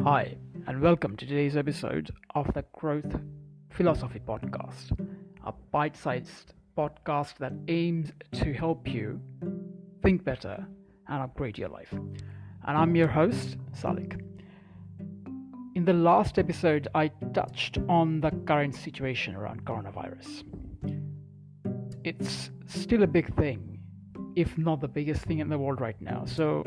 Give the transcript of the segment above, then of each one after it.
Hi, and welcome to today's episode of the Growth Philosophy Podcast, a bite sized podcast that aims to help you think better and upgrade your life. And I'm your host, Salik. In the last episode, I touched on the current situation around coronavirus. It's still a big thing, if not the biggest thing in the world right now. So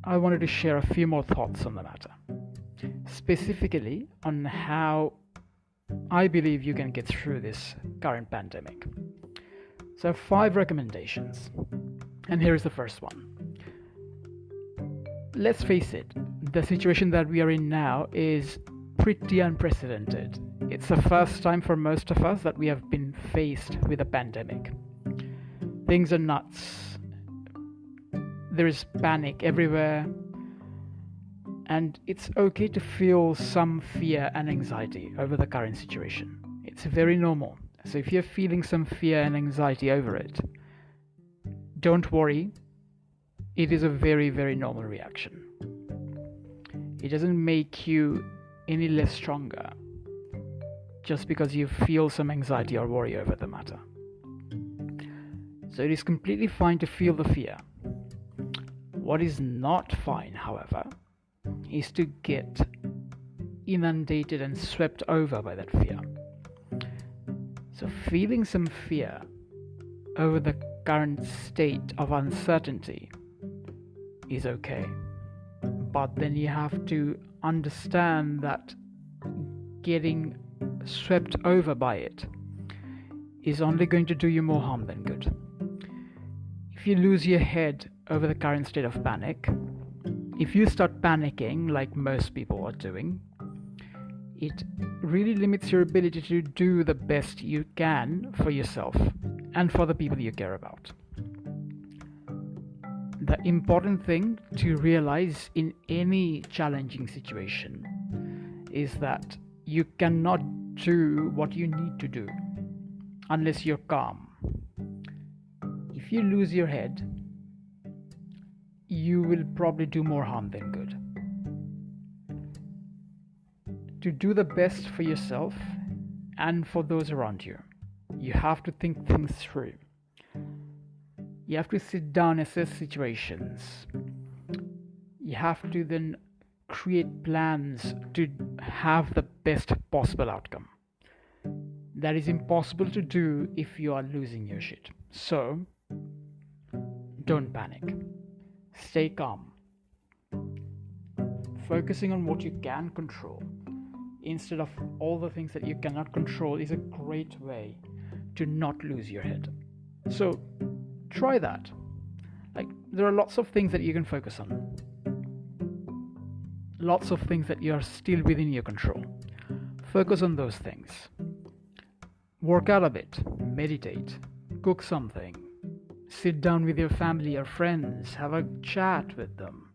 I wanted to share a few more thoughts on the matter, specifically on how I believe you can get through this current pandemic. So, 5 recommendations, and here's the first one. Let's face it, the situation that we are in now is pretty unprecedented. It's the first time for most of us that we have been faced with a pandemic. Things are nuts. There is panic everywhere, and it's okay to feel some fear and anxiety over the current situation. It's very normal. So if you're feeling some fear and anxiety over it, don't worry. It is a very, very normal reaction. It doesn't make you any less stronger just because you feel some anxiety or worry over the matter. So it is completely fine to feel the fear. What is not fine, however, is to get inundated and swept over by that fear. So feeling some fear over the current state of uncertainty is okay. But then you have to understand that getting swept over by it is only going to do you more harm than good. If you lose your head over the current state of panic, if you start panicking like most people are doing, it really limits your ability to do the best you can for yourself and for the people you care about. The important thing to realize in any challenging situation is that you cannot do what you need to do unless you're calm. If you lose your head, you will probably do more harm than good. To do the best for yourself and for those around you, you have to think things through. You have to sit down, assess situations. You have to then create plans to have the best possible outcome. That is impossible to do if you are losing your shit. So, don't panic. Stay calm. Focusing on what you can control instead of all the things that you cannot control is a great way to not lose your head. So try that. There are lots of things that you can focus on. Lots of things that you are still within your control. Focus on those things. Work out a bit. Meditate. Cook something. Sit down with your family or friends, have a chat with them.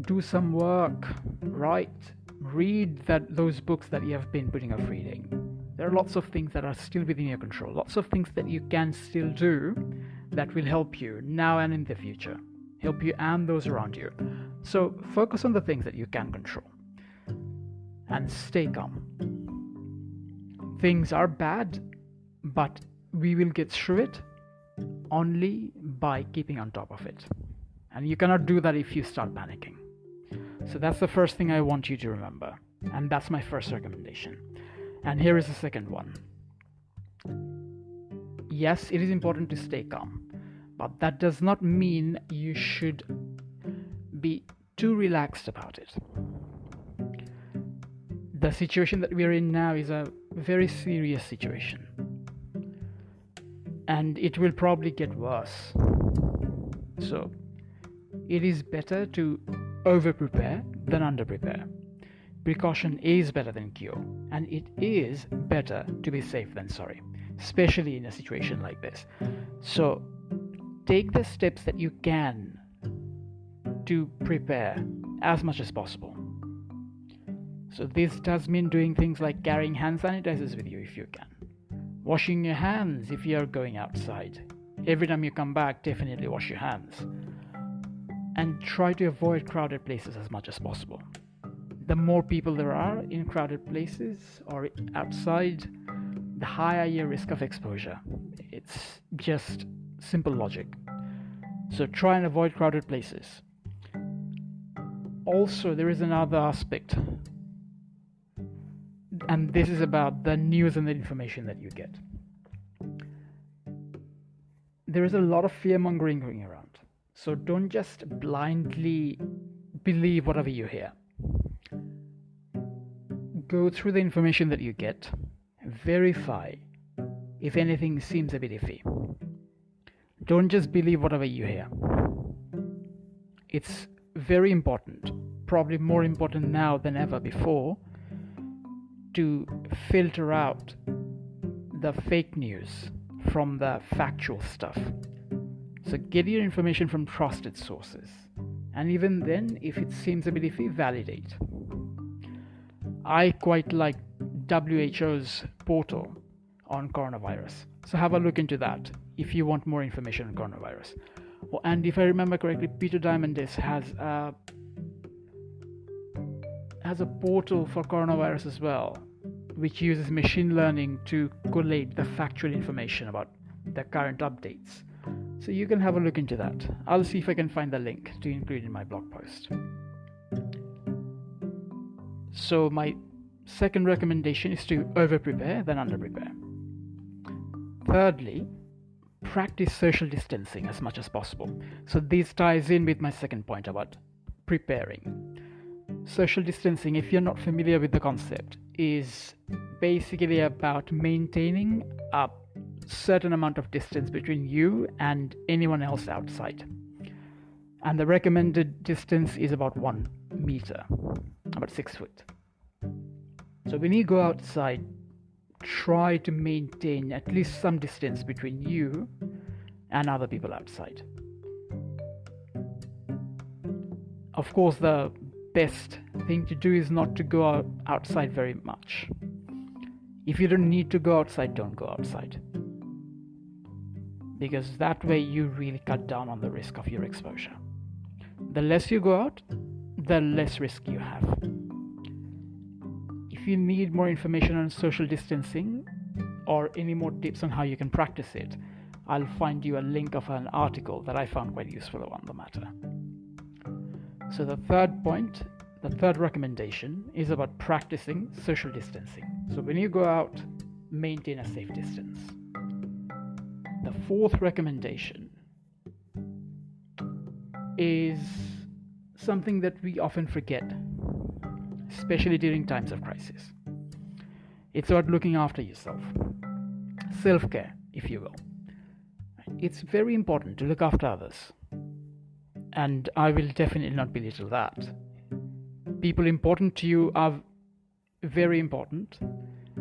Do some work, write, read those books that you have been putting off reading. There are lots of things that are still within your control, lots of things that you can still do that will help you now and in the future, help you and those around you. So focus on the things that you can control and stay calm. Things are bad, but we will get through it only by keeping on top of it. And you cannot do that if you start panicking. So that's the first thing I want you to remember. And that's my first recommendation. And here is the second one. Yes, it is important to stay calm, but that does not mean you should be too relaxed about it. The situation that we are in now is a very serious situation. And it will probably get worse. So, it is better to over-prepare than under-prepare. Precaution is better than cure, and it is better to be safe than sorry, especially in a situation like this. So, take the steps that you can to prepare as much as possible. So, this does mean doing things like carrying hand sanitizers with you if you can. Washing your hands if you're going outside. Every time you come back, definitely wash your hands. and try to avoid crowded places as much as possible. The more people there are in crowded places or outside, the higher your risk of exposure. It's just simple logic. So try and avoid crowded places. Also, there is another aspect, and this is about the news and the information that you get. There is a lot of fear mongering going around. So don't just blindly believe whatever you hear. Go through the information that you get, verify if anything seems a bit iffy. Don't just believe whatever you hear. It's very important, probably more important now than ever before, to filter out the fake news from the factual stuff. So get your information from trusted sources. And even then, if it seems a bit iffy, validate. I quite like WHO's portal on coronavirus. So have a look into that if you want more information on coronavirus. And if I remember correctly, Peter Diamandis has a portal for coronavirus as well, which uses machine learning to collate the factual information about the current updates. So you can have a look into that. I'll see if I can find the link to include in my blog post. So my second recommendation is to over-prepare than under-prepare. Thirdly, practice social distancing as much as possible. So this ties in with my second point about preparing. Social distancing, if you're not familiar with the concept, is basically about maintaining a certain amount of distance between you and anyone else outside. And the recommended distance is about 1 meter, about 6 foot. So when you go outside, try to maintain at least some distance between you and other people outside. Of course, the best thing to do is not to go outside very much. If you don't need to go outside, don't go outside. Because that way you really cut down on the risk of your exposure. The less you go out, the less risk you have. If you need more information on social distancing or any more tips on how you can practice it, I'll find you a link of an article that I found quite useful on the matter. So the third recommendation is about practicing social distancing. So when you go out, maintain a safe distance. The fourth recommendation is something that we often forget, especially during times of crisis. It's about looking after yourself. Self-care, if you will. It's very important to look after others. And I will definitely not belittle that. People important to you are very important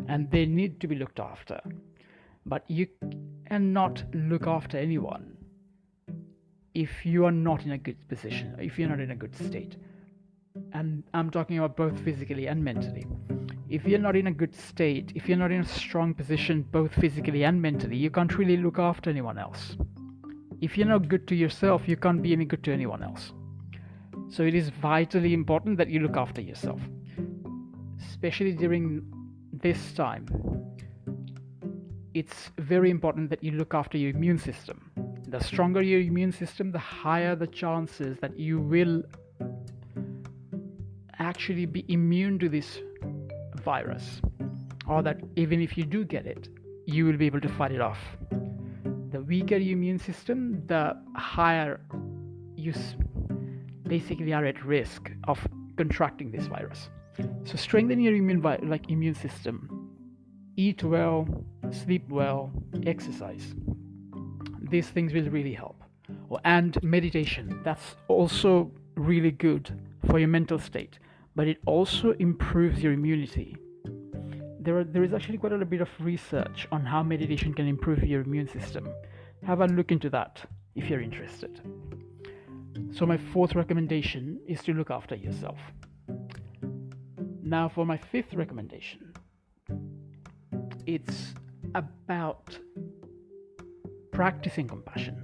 and they need to be looked after. But you cannot look after anyone if you are not in a good position, if you're not in a good state. And I'm talking about both physically and mentally. If you're not in a good state, if you're not in a strong position both physically and mentally, you can't really look after anyone else. If you're not good to yourself, you can't be any good to anyone else. So it is vitally important that you look after yourself, especially during this time. It's very important that you look after your immune system. The stronger your immune system, the higher the chances that you will actually be immune to this virus, or that even if you do get it, you will be able to fight it off. The weaker your immune system, the higher you basically are at risk of contracting this virus. So strengthen your immune system. Eat well, sleep well, exercise. These things will really help. And meditation, that's also really good for your mental state, but it also improves your immunity. There is actually quite a bit of research on how meditation can improve your immune system. Have a look into that if you're interested. So my fourth recommendation is to look after yourself. Now for my fifth recommendation, it's about practicing compassion.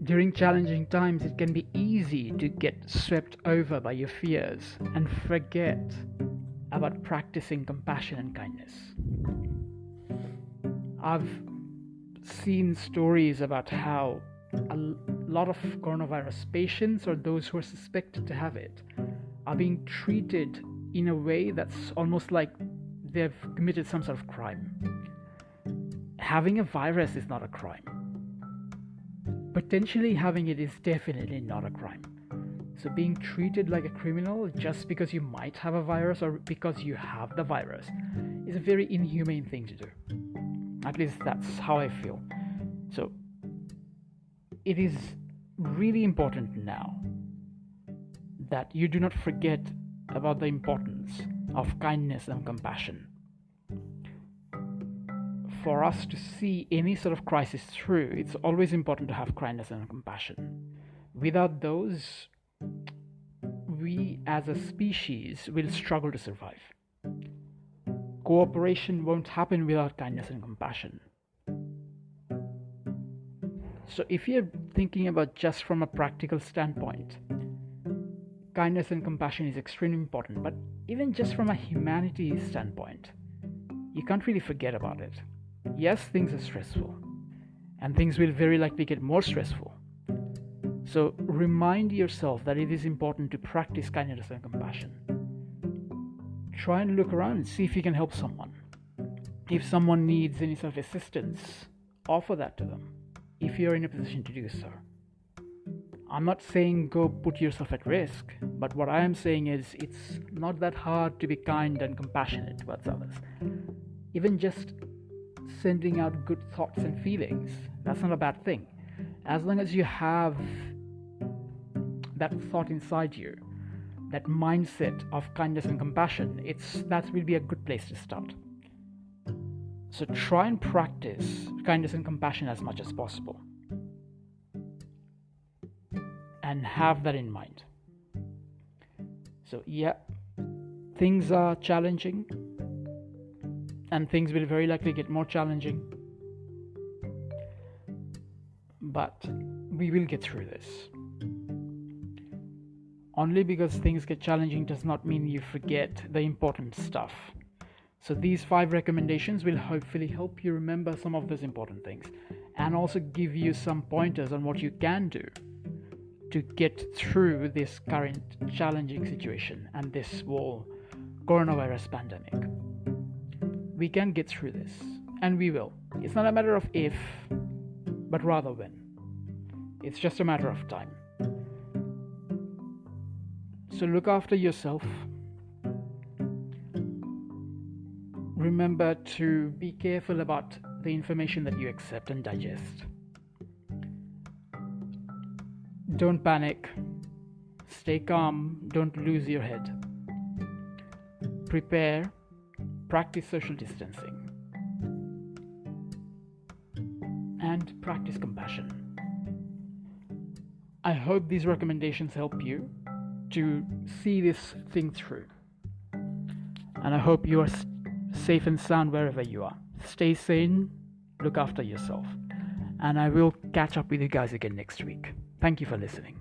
During challenging times, it can be easy to get swept over by your fears and forget about practicing compassion and kindness. I've seen stories about how a lot of coronavirus patients or those who are suspected to have it are being treated in a way that's almost like they've committed some sort of crime. Having a virus is not a crime. Potentially having it is definitely not a crime. So being treated like a criminal just because you might have a virus or because you have the virus is a very inhumane thing to do. At least that's how I feel. So it is really important now that you do not forget about the importance of kindness and compassion. For us to see any sort of crisis through, it's always important to have kindness and compassion. Without those, we as a species will struggle to survive. Cooperation won't happen without kindness and compassion. So if you're thinking about just from a practical standpoint, kindness and compassion is extremely important, but even just from a humanity standpoint, you can't really forget about it. Yes, things are stressful, and things will very likely get more stressful. So remind yourself that it is important to practice kindness and compassion. Try and look around and see if you can help someone. If someone needs any sort of assistance, offer that to them, if you're in a position to do so. I'm not saying go put yourself at risk, but what I am saying is it's not that hard to be kind and compassionate towards others. Even just sending out good thoughts and feelings, that's not a bad thing. As long as you have that thought inside you, that mindset of kindness and compassion, that will be a good place to start. So try and practice kindness and compassion as much as possible. And have that in mind. So yeah, things are challenging, and things will very likely get more challenging. But we will get through this. Only because things get challenging does not mean you forget the important stuff. So these 5 recommendations will hopefully help you remember some of those important things, and also give you some pointers on what you can do to get through this current challenging situation and this whole coronavirus pandemic. We can get through this, and we will. It's not a matter of if, but rather when. It's just a matter of time. So look after yourself. Remember to be careful about the information that you accept and digest. Don't panic. Stay calm. Don't lose your head. Prepare. Practice social distancing. And practice compassion. I hope these recommendations help you to see this thing through. And I hope you are safe and sound wherever you are. Stay sane. Look after yourself. And I will catch up with you guys again next week. Thank you for listening.